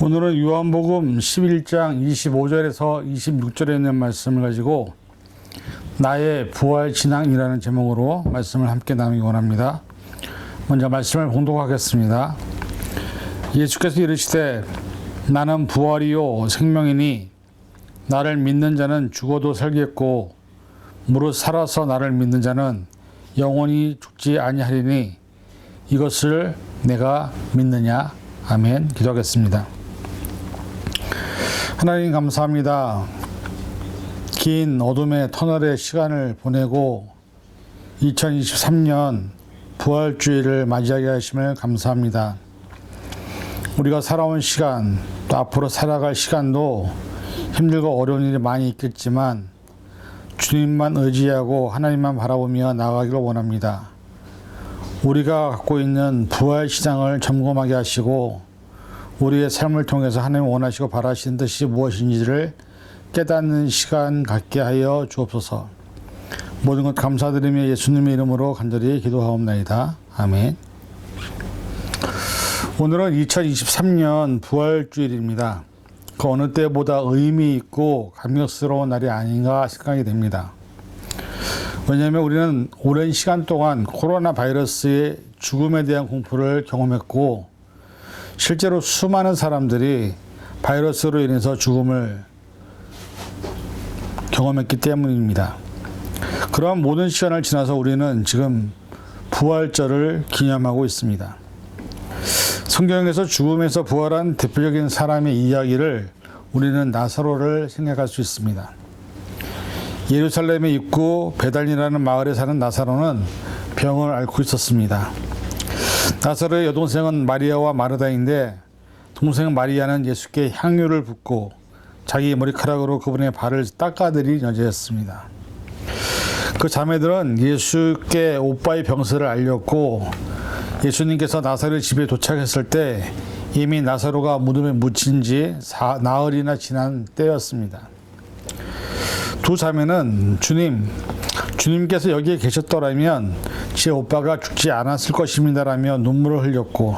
오늘은 요한복음 11장 25절에서 26절에 있는 말씀을 가지고 나의 부활 진앙이라는 제목으로 말씀을 함께 나누기 원합니다. 먼저 말씀을 봉독하겠습니다. 예수께서 이르시되 나는 부활이요 생명이니 나를 믿는 자는 죽어도 살겠고 무릇 살아서 나를 믿는 자는 영원히 죽지 아니하리니 이것을 내가 믿느냐. 아멘. 기도하겠습니다. 하나님 감사합니다. 긴 어둠의 터널의 시간을 보내고 2023년 부활주의를 맞이하게 하심을 감사합니다. 우리가 살아온 시간, 또 앞으로 살아갈 시간도 힘들고 어려운 일이 많이 있겠지만 주님만 의지하고 하나님만 바라보며 나아가기를 원합니다. 우리가 갖고 있는 부활 신앙을 점검하게 하시고 우리의 삶을 통해서 하나님 원하시고 바라시는 뜻이 무엇인지를 깨닫는 시간 갖게 하여 주옵소서. 모든 것 감사드리며 예수님의 이름으로 간절히 기도하옵나이다. 아멘. 오늘은 2023년 부활주일입니다. 그 어느 때보다 의미 있고 감격스러운 날이 아닌가 생각이 됩니다. 왜냐하면 우리는 오랜 시간 동안 코로나 바이러스의 죽음에 대한 공포를 경험했고 실제로 수많은 사람들이 바이러스로 인해서 죽음을 경험했기 때문입니다. 그러한 모든 시간을 지나서 우리는 지금 부활절을 기념하고 있습니다. 성경에서 죽음에서 부활한 대표적인 사람의 이야기를 우리는 나사로를 생각할 수 있습니다. 예루살렘의 입구 베단이라는 마을에 사는 나사로는 병을 앓고 있었습니다. 나사로의 여동생은 마리아와 마르다인데 동생 마리아는 예수께 향유를 붓고 자기 머리카락으로 그분의 발을 닦아드린 여자였습니다. 그 자매들은 예수께 오빠의 병세를 알렸고 예수님께서 나사로의 집에 도착했을 때 이미 나사로가 무덤에 묻힌 지 나흘이나 지난 때였습니다. 두 자매는 주님께서 여기에 계셨더라면 제 오빠가 죽지 않았을 것입니다라며 눈물을 흘렸고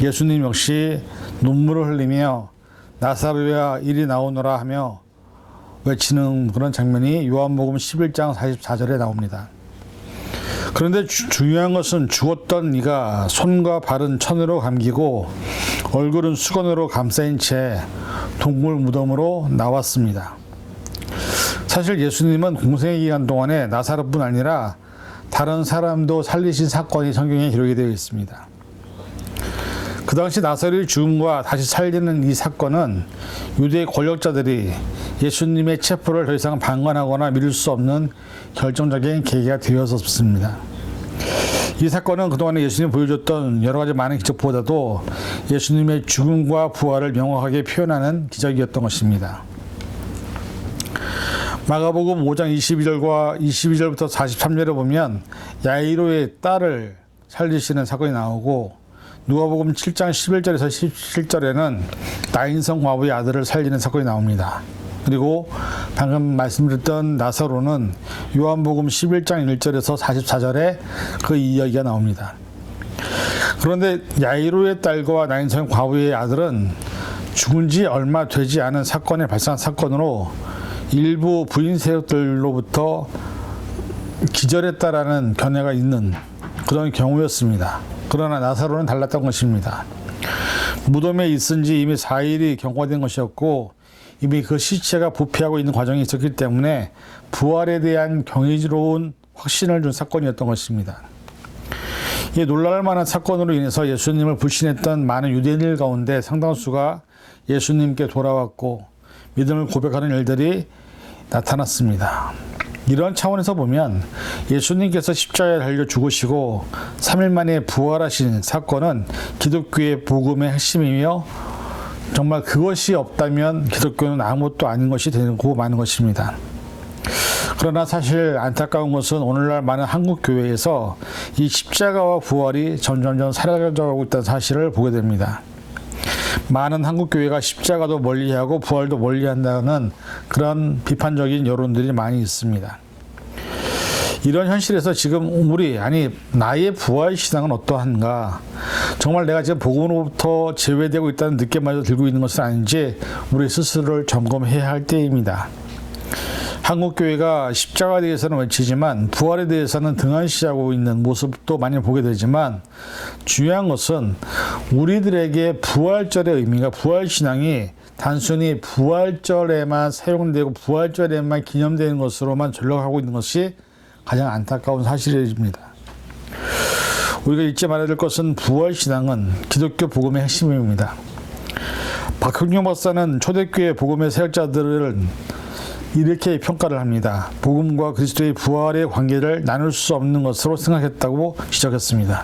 예수님 역시 눈물을 흘리며 나사로야 이리 나오너라 하며 외치는 그런 장면이 요한복음 11장 44절에 나옵니다. 그런데 중요한 것은 죽었던 이가 손과 발은 천으로 감기고 얼굴은 수건으로 감싸인 채 동굴 무덤으로 나왔습니다. 사실 예수님은 공생의 기간 동안에 나사로뿐 아니라 다른 사람도 살리신 사건이 성경에 기록이 되어 있습니다. 그 당시 나사로의 죽음과 다시 살리는 이 사건은 유대 권력자들이 예수님의 체포를 더 이상 방관하거나 미룰 수 없는 결정적인 계기가 되었습니다. 이 사건은 그동안에 예수님이 보여줬던 여러 가지 많은 기적보다도 예수님의 죽음과 부활을 명확하게 표현하는 기적이었던 것입니다. 마가복음 5장 22절부터 43절에 보면 야이로의 딸을 살리시는 사건이 나오고 누가복음 7장 11절에서 17절에는 나인성 과부의 아들을 살리는 사건이 나옵니다. 그리고 방금 말씀드렸던 나사로는 요한복음 11장 1절에서 44절에 그 이야기가 나옵니다. 그런데 야이로의 딸과 나인성 과부의 아들은 죽은 지 얼마 되지 않은 사건에 발생한 사건으로 일부 부인 세력들로부터 기절했다라는 견해가 있는 그런 경우였습니다. 그러나 나사로는 달랐던 것입니다. 무덤에 있은 지 이미 4일이 경과된 것이었고 이미 그 시체가 부패하고 있는 과정이 있었기 때문에 부활에 대한 경이로운 확신을 준 사건이었던 것입니다. 이 놀랄 만한 사건으로 인해서 예수님을 불신했던 많은 유대인들 가운데 상당수가 예수님께 돌아왔고 믿음을 고백하는 일들이 나타났습니다. 이런 차원에서 보면 예수님께서 십자가에 달려 죽으시고 3일 만에 부활하신 사건은 기독교의 복음의 핵심이며 정말 그것이 없다면 기독교는 아무것도 아닌 것이 되고 마는 것입니다. 그러나 사실 안타까운 것은 오늘날 많은 한국 교회에서 이 십자가와 부활이 점점점 사라져가고 있다는 사실을 보게 됩니다. 많은 한국 교회가 십자가도 멀리하고 부활도 멀리한다는 그런 비판적인 여론들이 많이 있습니다. 이런 현실에서 지금 나의 부활신앙은 어떠한가? 정말 내가 지금 복음으로부터 제외되고 있다는 느낌마저 들고 있는 것은 아닌지 우리 스스로를 점검해야 할 때입니다. 한국교회가 십자가에 대해서는 외치지만 부활에 대해서는 등한시하고 있는 모습도 많이 보게 되지만, 중요한 것은 우리들에게 부활절의 의미가, 부활신앙이 단순히 부활절에만 사용되고 부활절에만 기념되는 것으로만 전락하고 있는 것이 가장 안타까운 사실입니다. 우리가 잊지 말아야 될 것은 부활신앙은 기독교 복음의 핵심입니다. 박형룡 박사는 초대교회 복음의 사역자들을 이렇게 평가를 합니다. 복음과 그리스도의 부활의 관계를 나눌 수 없는 것으로 생각했다고 지적했습니다.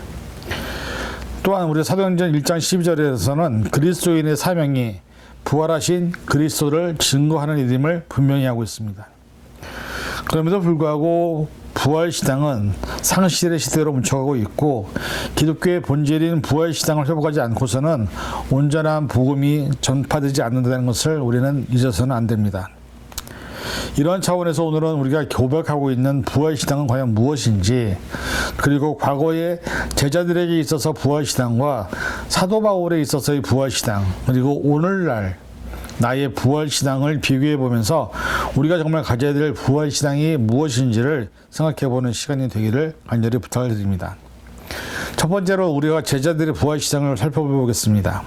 또한 우리 사도행전 1장 12절에서는 그리스도인의 사명이 부활하신 그리스도를 증거하는 일임을 분명히 하고 있습니다. 그럼에도 불구하고 부활신앙은 상실의 시대로 뭉쳐가고 있고, 기독교의 본질인 부활신앙을 회복하지 않고서는 온전한 복음이 전파되지 않는다는 것을 우리는 잊어서는 안 됩니다. 이러한 차원에서 오늘은 우리가 고백하고 있는 부활신앙은 과연 무엇인지, 그리고 과거의 제자들에게 있어서 부활신앙과 사도 바울에 있어서의 부활신앙, 그리고 오늘날 나의 부활신앙을 비교해 보면서 우리가 정말 가져야 될 부활신앙이 무엇인지를 생각해 보는 시간이 되기를 간절히 부탁을 드립니다. 첫 번째로 우리가 제자들의 부활신앙을 살펴보겠습니다.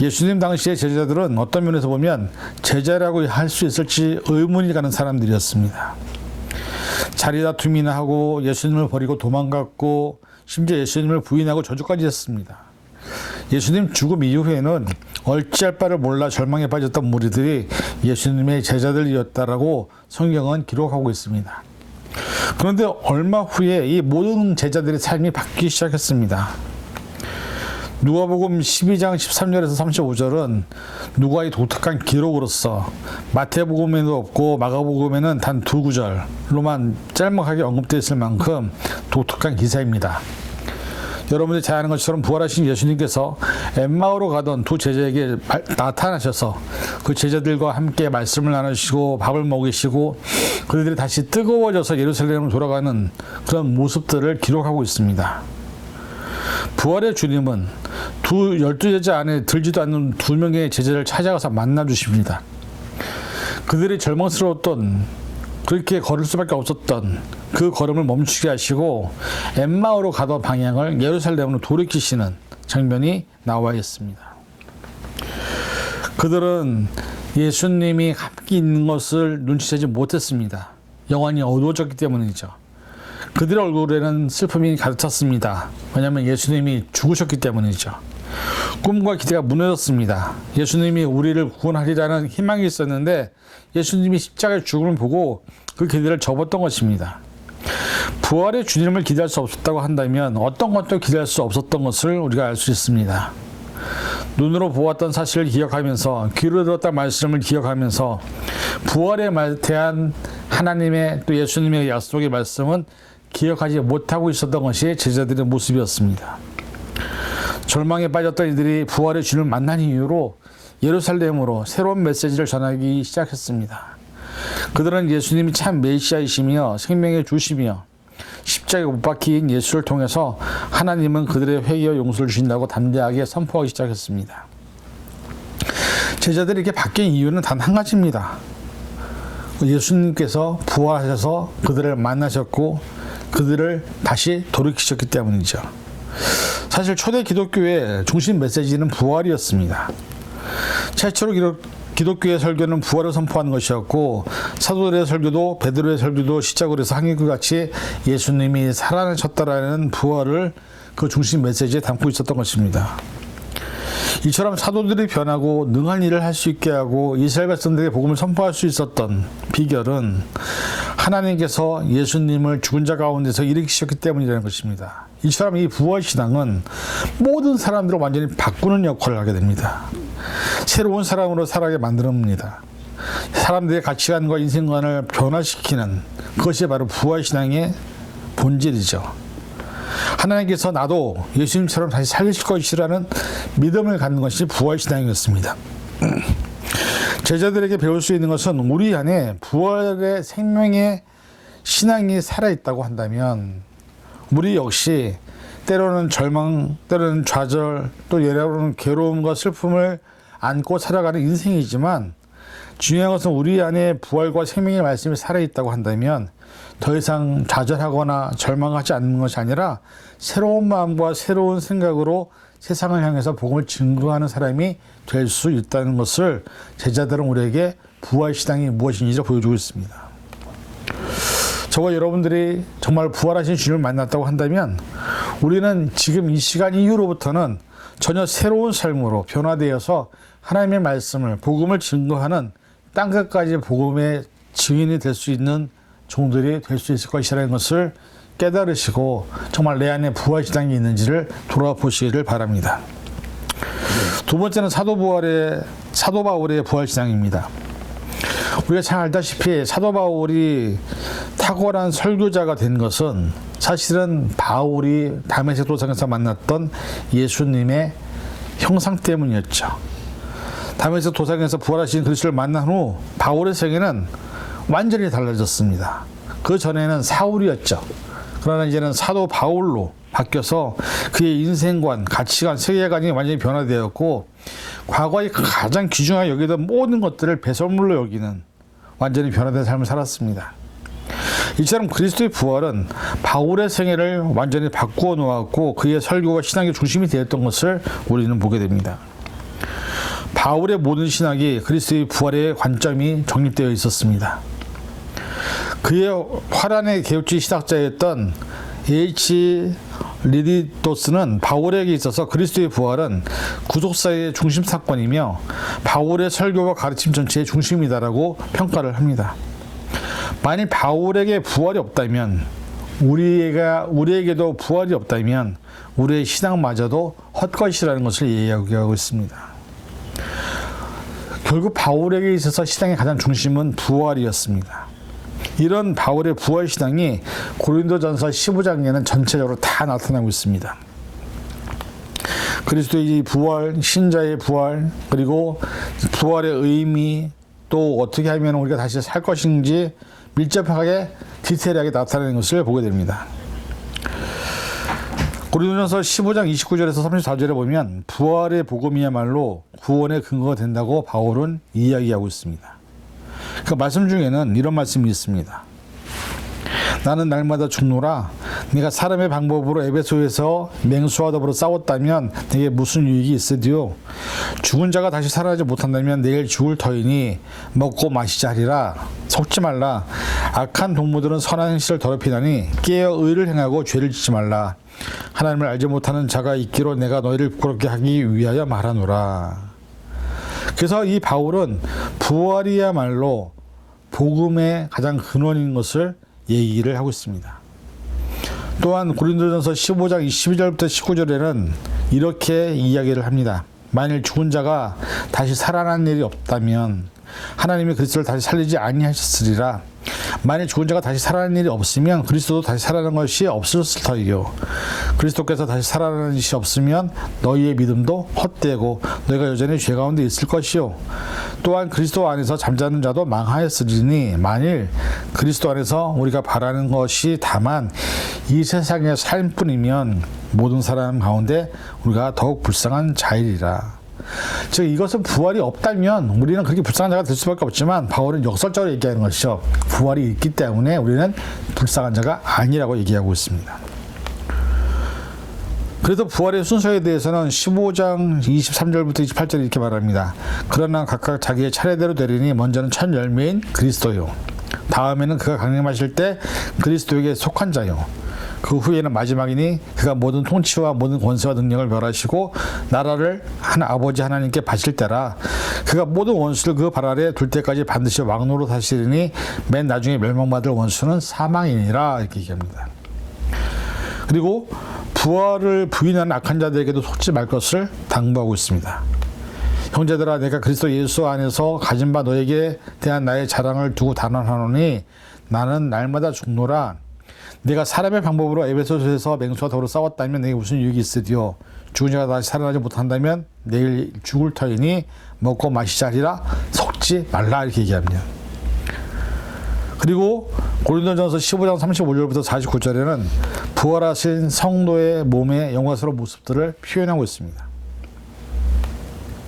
예수님 당시의 제자들은 어떤 면에서 보면 제자라고 할 수 있을지 의문이 가는 사람들이었습니다. 자리 다툼이나 하고 예수님을 버리고 도망갔고, 심지어 예수님을 부인하고 저주까지 했습니다. 예수님 죽음 이후에는 어찌할 바를 몰라 절망에 빠졌던 무리들이 예수님의 제자들이었다라고 성경은 기록하고 있습니다. 그런데 얼마 후에 이 모든 제자들의 삶이 바뀌기 시작했습니다. 누가복음 12장 13절에서 35절은 누가의 독특한 기록으로서 마태복음에도 없고 마가복음에는 단 2구절로만 짤막하게 언급되어 있을 만큼 독특한 기사입니다. 여러분들이 잘 아는 것처럼 부활하신 예수님께서 엠마오로 가던 두 제자에게 나타나셔서 그 제자들과 함께 말씀을 나누시고 밥을 먹이시고 그들이 다시 뜨거워져서 예루살렘으로 돌아가는 그런 모습들을 기록하고 있습니다. 부활의 주님은 12제자 안에 들지도 않는 2명의 제자를 찾아가서 만나주십니다. 그들이 절망스러웠던, 그렇게 걸을 수밖에 없었던 그 걸음을 멈추게 하시고 엠마오로 가던 방향을 예루살렘으로 돌이키시는 장면이 나와 있습니다. 그들은 예수님이 함께 있는 것을 눈치채지 못했습니다. 영안이 어두워졌기 때문이죠. 그들의 얼굴에는 슬픔이 가득 찼습니다. 왜냐하면 예수님이 죽으셨기 때문이죠. 꿈과 기대가 무너졌습니다. 예수님이 우리를 구원하리라는 희망이 있었는데 예수님이 십자가의 죽음을 보고 그 기대를 접었던 것입니다. 부활의 주님을 기대할 수 없었다고 한다면 어떤 것도 기대할 수 없었던 것을 우리가 알 수 있습니다. 눈으로 보았던 사실을 기억하면서, 귀로 들었던 말씀을 기억하면서 부활에 대한 하나님의 또 예수님의 약속의 말씀은 기억하지 못하고 있었던 것이 제자들의 모습이었습니다. 절망에 빠졌던 이들이 부활의 주님을 만난 이후로 예루살렘으로 새로운 메시지를 전하기 시작했습니다. 그들은 예수님이 참 메시아이시며 생명의 주시며 십자가에 못 박힌 예수를 통해서 하나님은 그들의 회개와 용서를 주신다고 담대하게 선포하기 시작했습니다. 제자들이 이렇게 바뀐 이유는 단 한 가지입니다. 예수님께서 부활하셔서 그들을 만나셨고 그들을 다시 돌이키셨기 때문이죠. 사실 초대 기독교의 중심 메시지는 부활이었습니다. 최초로 기독교의 설교는 부활을 선포하는 것이었고, 사도들의 설교도 베드로의 설교도 시작으로 해서 한결 같이 예수님이 살아나셨다라는 부활을 그 중심 메시지에 담고 있었던 것입니다. 이처럼 사도들이 변하고 능한 일을 할 수 있게 하고 이스라엘 백성들에게 복음을 선포할 수 있었던 비결은 하나님께서 예수님을 죽은 자 가운데서 일으키셨기 때문이라는 것입니다. 이처럼 이 부활신앙은 모든 사람들을 완전히 바꾸는 역할을 하게 됩니다. 새로운 사람으로 살아게 만듭니다. 사람들의 가치관과 인생관을 변화시키는 그것이 바로 부활신앙의 본질이죠. 하나님께서 나도 예수님처럼 다시 살리실 것이라는 믿음을 갖는 것이 부활신앙이었습니다. 제자들에게 배울 수 있는 것은 우리 안에 부활의 생명의 신앙이 살아있다고 한다면 우리 역시 때로는 절망, 때로는 좌절, 또 예로는 괴로움과 슬픔을 안고 살아가는 인생이지만 중요한 것은 우리 안에 부활과 생명의 말씀이 살아있다고 한다면 더 이상 좌절하거나 절망하지 않는 것이 아니라 새로운 마음과 새로운 생각으로 세상을 향해서 복음을 증거하는 사람이 될 수 있다는 것을 제자들은 우리에게 부활신앙이 무엇인지 보여주고 있습니다. 저와 여러분들이 정말 부활하신 주님을 만났다고 한다면 우리는 지금 이 시간 이후로부터는 전혀 새로운 삶으로 변화되어서 하나님의 말씀을, 복음을 증거하는 땅끝까지 복음의 증인이 될 수 있는 종들이 될 수 있을 것이라는 것을 깨달으시고 정말 내 안에 부활신앙이 있는지를 돌아보시기를 바랍니다. 두 번째는 사도 바울의 부활신앙입니다. 우리가 잘 알다시피 사도 바울이 탁월한 설교자가 된 것은 사실은 바울이 다메섹 도상에서 만났던 예수님의 형상 때문이었죠. 다메섹 도상에서 부활하신 그리스도를 만난 후 바울의 생애는 완전히 달라졌습니다. 그 전에는 사울이었죠. 그러나 이제는 사도 바울로 바뀌어서 그의 인생관, 가치관, 세계관이 완전히 변화되었고 과거에 가장 귀중하게 여기던 모든 것들을 배설물로 여기는 완전히 변화된 삶을 살았습니다. 이처럼 그리스도의 부활은 바울의 생애를 완전히 바꾸어 놓았고 그의 설교와 신학의 중심이 되었던 것을 우리는 보게 됩니다. 바울의 모든 신학이 그리스도의 부활의 관점이 정립되어 있었습니다. 그의 화란의 개혁주의 신학자였던 H. 리디도스는 바울에게 있어서 그리스도의 부활은 구속사의 중심 사건이며 바울의 설교와 가르침 전체의 중심이다라고 평가를 합니다. 만일 바울에게 부활이 없다면 우리에게도 부활이 없다면 우리의 신앙마저도 헛것이라는 것을 이야기하고 있습니다. 결국 바울에게 있어서 신앙의 가장 중심은 부활이었습니다. 이런 바울의 부활 신앙이 고린도전서 15장에는 전체적으로 다 나타나고 있습니다. 그리스도의 부활, 신자의 부활, 그리고 부활의 의미, 또 어떻게 하면 우리가 다시 살 것인지 밀접하게 디테일하게 나타내는 것을 보게 됩니다. 고린도전서 15장 29절에서 34절에 보면 부활의 복음이야말로 구원의 근거가 된다고 바울은 이야기하고 있습니다. 그 말씀 중에는 이런 말씀이 있습니다. 나는 날마다 죽노라. 네가 사람의 방법으로 에베소에서 맹수와 더불어 싸웠다면 내게 무슨 유익이 있으리요. 죽은 자가 다시 살아나지 못한다면 내일 죽을 터이니 먹고 마시자 하리라. 속지 말라. 악한 동무들은 선한 행실을 더럽히나니 깨어 의를 행하고 죄를 짓지 말라. 하나님을 알지 못하는 자가 있기로 내가 너희를 부끄럽게 하기 위하여 말하노라. 그래서 이 바울은 부활이야말로 복음의 가장 근원인 것을 얘기를 하고 있습니다. 또한 고린도전서 15장 22절부터 19절에는 이렇게 이야기를 합니다. 만일 죽은 자가 다시 살아난 일이 없다면 하나님이 그리스도를 다시 살리지 아니하셨으리라. 만일 죽은 자가 다시 살아난 일이 없으면 그리스도도 다시 살아난 것이 없었을 터이요. 그리스도께서 다시 살아나는 것이 없으면 너희의 믿음도 헛되고 너희가 여전히 죄 가운데 있을 것이요. 또한 그리스도 안에서 잠자는 자도 망하였으리니 만일 그리스도 안에서 우리가 바라는 것이 다만 이 세상의 삶뿐이면 모든 사람 가운데 우리가 더욱 불쌍한 자이리라. 즉 이것은 부활이 없다면 우리는 그렇게 불쌍한 자가 될 수밖에 없지만 바울은 역설적으로 얘기하는 것이죠. 부활이 있기 때문에 우리는 불쌍한 자가 아니라고 얘기하고 있습니다. 그래서 부활의 순서에 대해서는 15장 23절부터 28절 이렇게 말합니다. 그러나 각각 자기의 차례대로 되리니 먼저는 첫 열매인 그리스도요. 다음에는 그가 강림하실 때 그리스도에게 속한 자요. 그 후에는 마지막이니 그가 모든 통치와 모든 권세와 능력을 멸하시고 나라를 한 아버지 하나님께 바칠 때라. 그가 모든 원수를 그 발 아래 둘 때까지 반드시 왕노로 사시리니 맨 나중에 멸망받을 원수는 사망이니라. 이렇게 얘기합니다. 그리고 부활을 부인하는 악한 자들에게도 속지 말 것을 당부하고 있습니다. 형제들아, 내가 그리스도 예수 안에서 가진 바 너에게 대한 나의 자랑을 두고 단언하노니 나는 날마다 죽노라. 내가 사람의 방법으로 에베소서에서 맹수와 더불어 싸웠다면 내게 무슨 유익이 있으리요. 죽은 자가 다시 살아나지 못한다면 내일 죽을 터이니 먹고 마시자 하리라. 속지 말라. 이렇게 얘기합니다. 그리고 고린도전서 15장 35절부터 49절에는 부활하신 성도의 몸의 영광스러운 모습들을 표현하고 있습니다.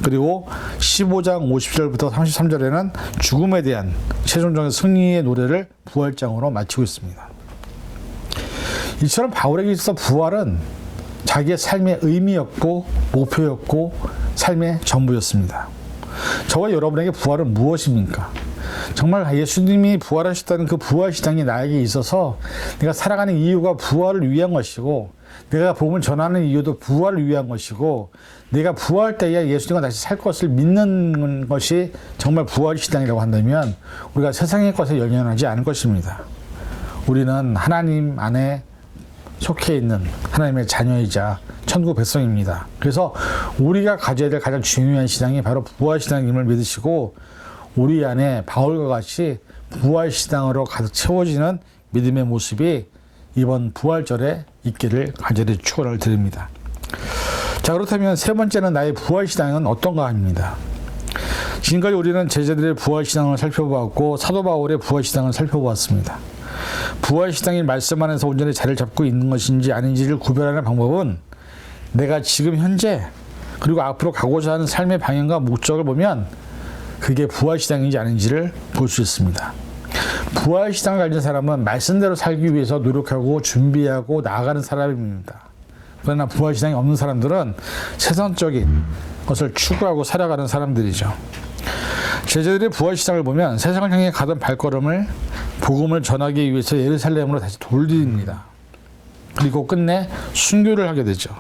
그리고 15장 50절부터 33절에는 죽음에 대한 최종적인 승리의 노래를 부활장으로 마치고 있습니다. 이처럼 바울에게 있어서 부활은 자기의 삶의 의미였고 목표였고 삶의 전부였습니다. 저와 여러분에게 부활은 무엇입니까? 정말 예수님이 부활하셨다는 그 부활시장이 나에게 있어서 내가 살아가는 이유가 부활을 위한 것이고, 내가 복음을 전하는 이유도 부활을 위한 것이고, 내가 부활 때에 예수님과 다시 살 것을 믿는 것이 정말 부활시장이라고 한다면 우리가 세상의 것에 연연하지 않을 것입니다. 우리는 하나님 안에 속해 있는 하나님의 자녀이자 천국 백성입니다. 그래서 우리가 가져야 될 가장 중요한 신앙이 바로 부활신앙임을 믿으시고, 우리 안에 바울과 같이 부활신앙으로 가득 채워지는 믿음의 모습이 이번 부활절에 있기를 간절히 축원을 드립니다. 자, 그렇다면 세 번째는 나의 부활신앙은 어떤가 합니다. 지금까지 우리는 제자들의 부활신앙을 살펴보았고 사도 바울의 부활신앙을 살펴보았습니다. 부활신앙이 말씀 안에서 온전히 자리를 잡고 있는 것인지 아닌지를 구별하는 방법은 내가 지금 현재 그리고 앞으로 가고자 하는 삶의 방향과 목적을 보면 그게 부활신앙인지 아닌지를 볼 수 있습니다. 부활신앙을 가진 사람은 말씀대로 살기 위해서 노력하고 준비하고 나아가는 사람입니다. 그러나 부활신앙이 없는 사람들은 세상적인 것을 추구하고 살아가는 사람들이죠. 제자들의 부활신앙을 보면 세상을 향해 가던 발걸음을 복음을 전하기 위해서 예루살렘으로 다시 돌립니다. 그리고 끝내 순교를 하게 되죠.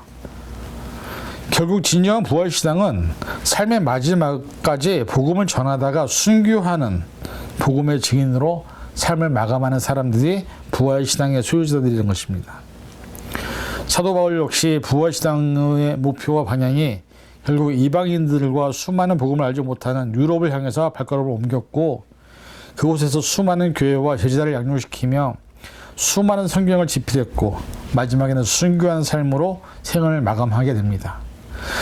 결국 진정한 부활신앙은 삶의 마지막까지 복음을 전하다가 순교하는 복음의 증인으로 삶을 마감하는 사람들이 부활신앙의 소유자들이라는 것입니다. 사도 바울 역시 부활신앙의 목표와 방향이 결국 이방인들과 수많은 복음을 알지 못하는 유럽을 향해서 발걸음을 옮겼고, 그곳에서 수많은 교회와 제자를 양육시키며 수많은 성경을 집필했고 마지막에는 순교한 삶으로 생을 마감하게 됩니다.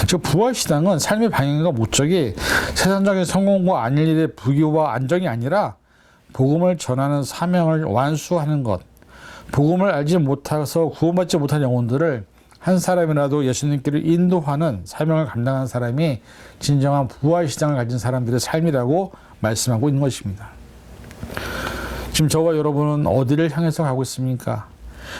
즉 부활신앙은 삶의 방향과 목적이 세상적인 성공과 아닐 일의 부귀와 안정이 아니라 복음을 전하는 사명을 완수하는 것, 복음을 알지 못해서 구원받지 못한 영혼들을 한 사람이라도 예수님께로 인도하는 사명을 감당하는 사람이 진정한 부활신앙을 가진 사람들의 삶이라고 말씀하고 있는 것입니다. 지금 저와 여러분은 어디를 향해서 가고 있습니까?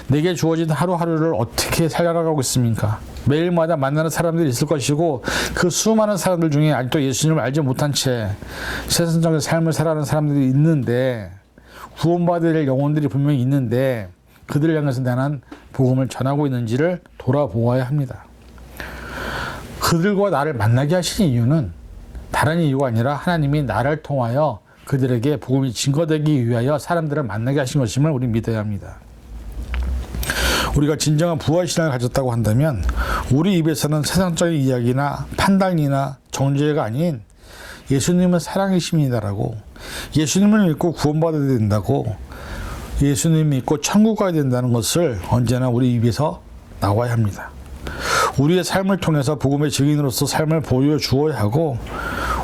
내게 주어진 하루하루를 어떻게 살아가고 있습니까? 매일마다 만나는 사람들이 있을 것이고, 그 수많은 사람들 중에 아직도 예수님을 알지 못한 채 세상적인 삶을 살아가는 사람들이 있는데, 구원받을 영혼들이 분명히 있는데 그들을 향해서 나는 복음을 전하고 있는지를 돌아보아야 합니다. 그들과 나를 만나게 하신 이유는 다른 이유가 아니라 하나님이 나를 통하여 그들에게 복음이 증거되기 위하여 사람들을 만나게 하신 것임을 우리 믿어야 합니다. 우리가 진정한 부활신앙을 가졌다고 한다면 우리 입에서는 세상적인 이야기나 판단이나 정죄가 아닌 예수님은 사랑이십니다라고, 예수님을 믿고 구원받아야 된다고, 예수님 믿고 천국 가야 된다는 것을 언제나 우리 입에서 나와야 합니다. 우리의 삶을 통해서 복음의 증인으로서 삶을 보여주어야 하고,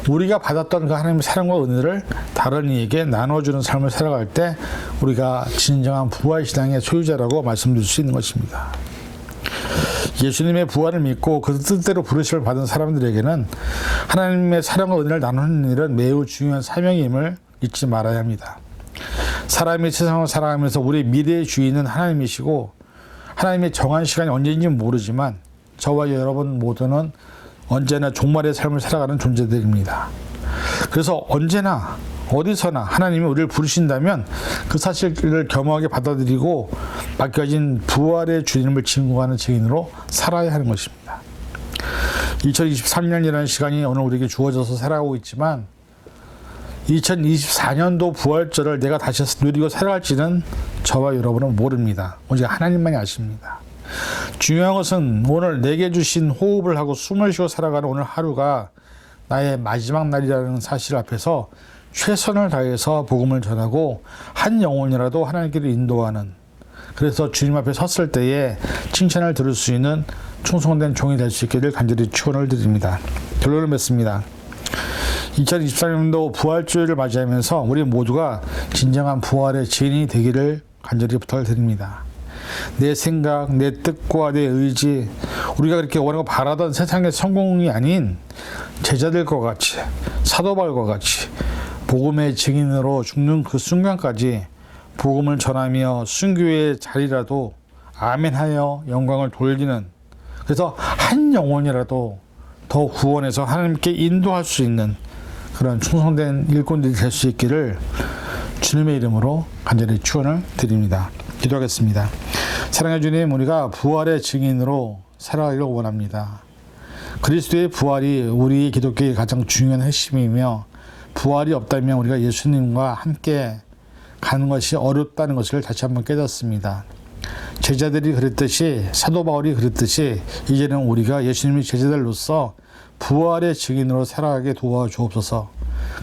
우리가 받았던 그 하나님의 사랑과 은혜를 다른 이에게 나눠주는 삶을 살아갈 때 우리가 진정한 부활신앙의 소유자라고 말씀드릴 수 있는 것입니다. 예수님의 부활을 믿고 그 뜻대로 부르심을 받은 사람들에게는 하나님의 사랑과 은혜를 나누는 일은 매우 중요한 사명임을 잊지 말아야 합니다. 사람이 세상을 살아가면서 우리의 미래의 주인은 하나님이시고, 하나님의 정한 시간이 언제인지는 모르지만 저와 여러분 모두는 언제나 종말의 삶을 살아가는 존재들입니다. 그래서 언제나 어디서나 하나님이 우리를 부르신다면 그 사실을 겸허하게 받아들이고 맡겨진 부활의 주님을 증거하는 증인으로 살아야 하는 것입니다. 2023년이라는 시간이 오늘 우리에게 주어져서 살아가고 있지만 2024년도 부활절을 내가 다시 누리고 살아갈지는 저와 여러분은 모릅니다. 오직 하나님만이 아십니다. 중요한 것은 오늘 내게 주신 호흡을 하고 숨을 쉬어 살아가는 오늘 하루가 나의 마지막 날이라는 사실 앞에서 최선을 다해서 복음을 전하고 한 영혼이라도 하나님께로 인도하는, 그래서 주님 앞에 섰을 때에 칭찬을 들을 수 있는 충성된 종이 될 수 있기를 간절히 축원을 드립니다. 결론을 맺습니다. 2024년도 부활주의를 맞이하면서 우리 모두가 진정한 부활의 증인이 되기를 간절히 부탁을 드립니다. 내 생각, 내 뜻과 내 의지, 우리가 그렇게 원하고 바라던 세상의 성공이 아닌 제자들과 같이, 사도 바울과 같이 복음의 증인으로 죽는 그 순간까지 복음을 전하며 순교의 자리라도 아멘하여 영광을 돌리는, 그래서 한 영혼이라도 더 구원해서 하나님께 인도할 수 있는 그런 충성된 일꾼들이 될 수 있기를 주님의 이름으로 간절히 축원을 드립니다. 기도하겠습니다. 사랑해 주님, 우리가 부활의 증인으로 살아가기를 원합니다. 그리스도의 부활이 우리 기독교의 가장 중요한 핵심이며, 부활이 없다면 우리가 예수님과 함께 가는 것이 어렵다는 것을 다시 한번 깨닫습니다. 제자들이 그랬듯이, 사도 바울이 그랬듯이 이제는 우리가 예수님의 제자들로서 부활의 증인으로 살아가게 도와주옵소서.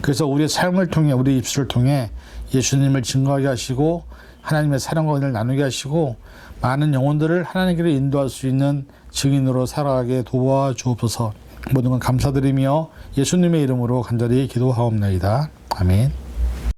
그래서 우리의 삶을 통해, 우리 입술을 통해 예수님을 증거하게 하시고 하나님의 사랑과 은혜를 나누게 하시고 많은 영혼들을 하나님께로 인도할 수 있는 증인으로 살아가게 도와주옵소서. 모든 건 감사드리며 예수님의 이름으로 간절히 기도하옵나이다. 아멘.